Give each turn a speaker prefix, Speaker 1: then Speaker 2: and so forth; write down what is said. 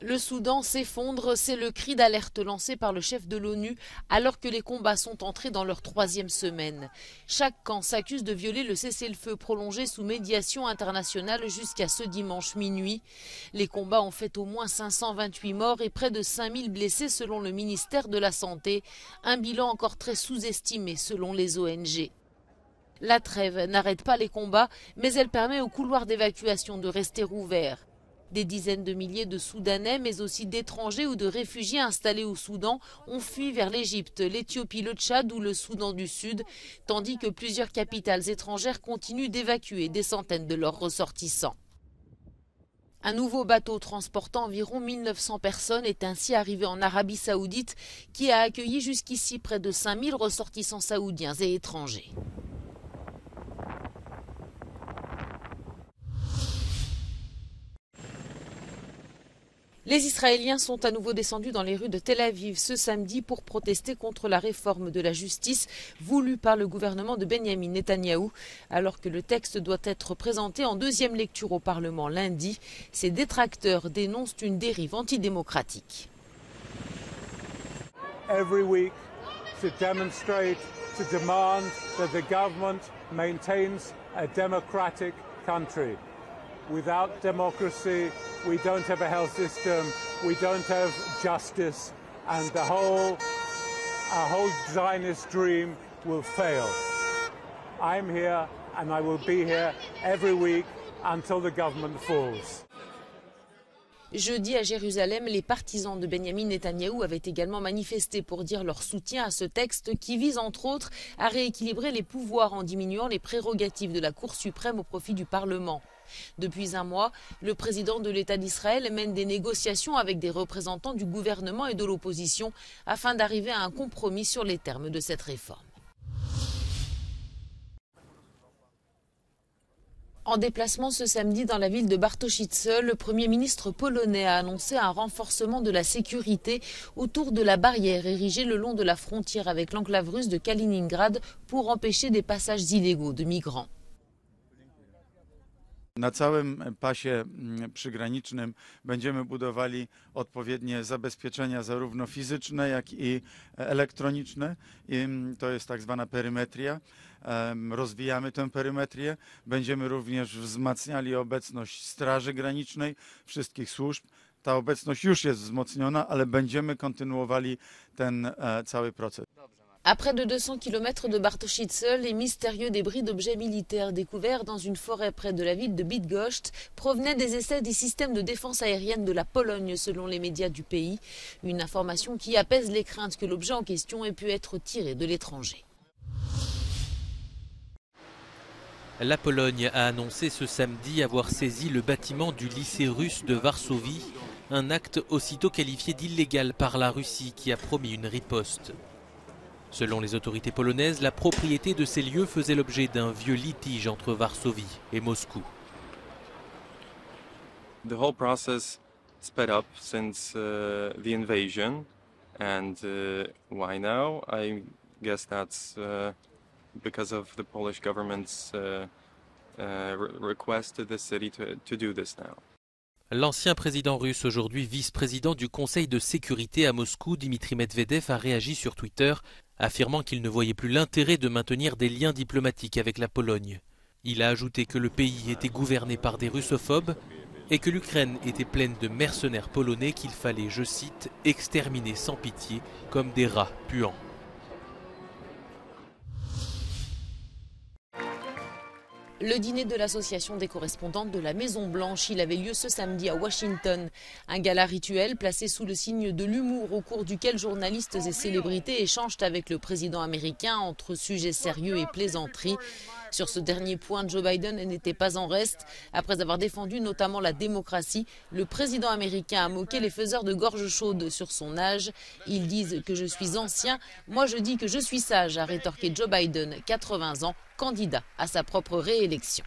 Speaker 1: Le Soudan s'effondre, c'est le cri d'alerte lancé par le chef de l'ONU alors que les combats sont entrés dans leur 3e semaine. Chaque camp s'accuse de violer le cessez-le-feu prolongé sous médiation internationale jusqu'à ce dimanche minuit. Les combats ont fait au moins 528 morts et près de 5000 blessés selon le ministère de la Santé, un bilan encore très sous-estimé selon les ONG. La trêve n'arrête pas les combats, mais elle permet aux couloirs d'évacuation de rester ouverts. Des dizaines de milliers de Soudanais, mais aussi d'étrangers ou de réfugiés installés au Soudan ont fui vers l'Égypte, l'Éthiopie, le Tchad ou le Soudan du Sud, tandis que plusieurs capitales étrangères continuent d'évacuer des centaines de leurs ressortissants. Un nouveau bateau transportant environ 1900 personnes est ainsi arrivé en Arabie Saoudite, qui a accueilli jusqu'ici près de 5000 ressortissants saoudiens et étrangers. Les Israéliens sont à nouveau descendus dans les rues de Tel Aviv ce samedi pour protester contre la réforme de la justice voulue par le gouvernement de Benyamin Netanyahou. Alors que le texte doit être présenté en 2e lecture au Parlement lundi, ses détracteurs dénoncent une dérive antidémocratique.
Speaker 2: Every week to demonstrate, to demand that the government maintains a democratic country. Without democracy, we don't have a health system, we don't have justice, and our whole Zionist dream will fail. I'm here and I will be here every week until the government falls.
Speaker 1: Jeudi à Jérusalem, les partisans de Benyamin Netanyahou avaient également manifesté pour dire leur soutien à ce texte qui vise entre autres à rééquilibrer les pouvoirs en diminuant les prérogatives de la Cour suprême au profit du Parlement. Depuis un mois, le président de l'État d'Israël mène des négociations avec des représentants du gouvernement et de l'opposition afin d'arriver à un compromis sur les termes de cette réforme. En déplacement ce samedi dans la ville de Bartoszyce, le Premier ministre polonais a annoncé un renforcement de la sécurité autour de la barrière érigée le long de la frontière avec l'enclave russe de Kaliningrad pour empêcher des passages illégaux de migrants.
Speaker 3: Na całym pasie przygranicznym będziemy budowali odpowiednie zabezpieczenia zarówno fizyczne, jak i elektroniczne. To jest tak zwana perymetria. Rozwijamy tę perymetrię. Będziemy również wzmacniali obecność Straży Granicznej, wszystkich służb. Ta obecność już jest wzmocniona, ale będziemy kontynuowali ten cały proces.
Speaker 1: À près de 200 km de Bartoszyce, les mystérieux débris d'objets militaires découverts dans une forêt près de la ville de Bydgoszcz provenaient des essais des systèmes de défense aérienne de la Pologne, selon les médias du pays. Une information qui apaise les craintes que l'objet en question ait pu être tiré de l'étranger.
Speaker 4: La Pologne a annoncé ce samedi avoir saisi le bâtiment du lycée russe de Varsovie, un acte aussitôt qualifié d'illégal par la Russie qui a promis une riposte. Selon les autorités polonaises, la propriété de ces lieux faisait l'objet d'un vieux litige entre Varsovie et Moscou.
Speaker 5: The whole process sped up since the invasion, and why now? I guess that's because of the Polish government's request to the city to do this now.
Speaker 4: L'ancien président russe, aujourd'hui vice-président du Conseil de sécurité à Moscou, Dmitry Medvedev, a réagi sur Twitter, affirmant qu'il ne voyait plus l'intérêt de maintenir des liens diplomatiques avec la Pologne. Il a ajouté que le pays était gouverné par des russophobes et que l'Ukraine était pleine de mercenaires polonais qu'il fallait, je cite, exterminer sans pitié comme des rats puants.
Speaker 1: Le dîner de l'association des correspondantes de la Maison-Blanche, il avait lieu ce samedi à Washington. Un gala rituel placé sous le signe de l'humour au cours duquel journalistes et célébrités échangent avec le président américain entre sujets sérieux et plaisanteries. Sur ce dernier point, Joe Biden n'était pas en reste. Après avoir défendu notamment la démocratie, le président américain a moqué les faiseurs de gorge chaude sur son âge. Ils disent que je suis ancien, moi je dis que je suis sage, a rétorqué Joe Biden, 80 ans, candidat à sa propre réélection.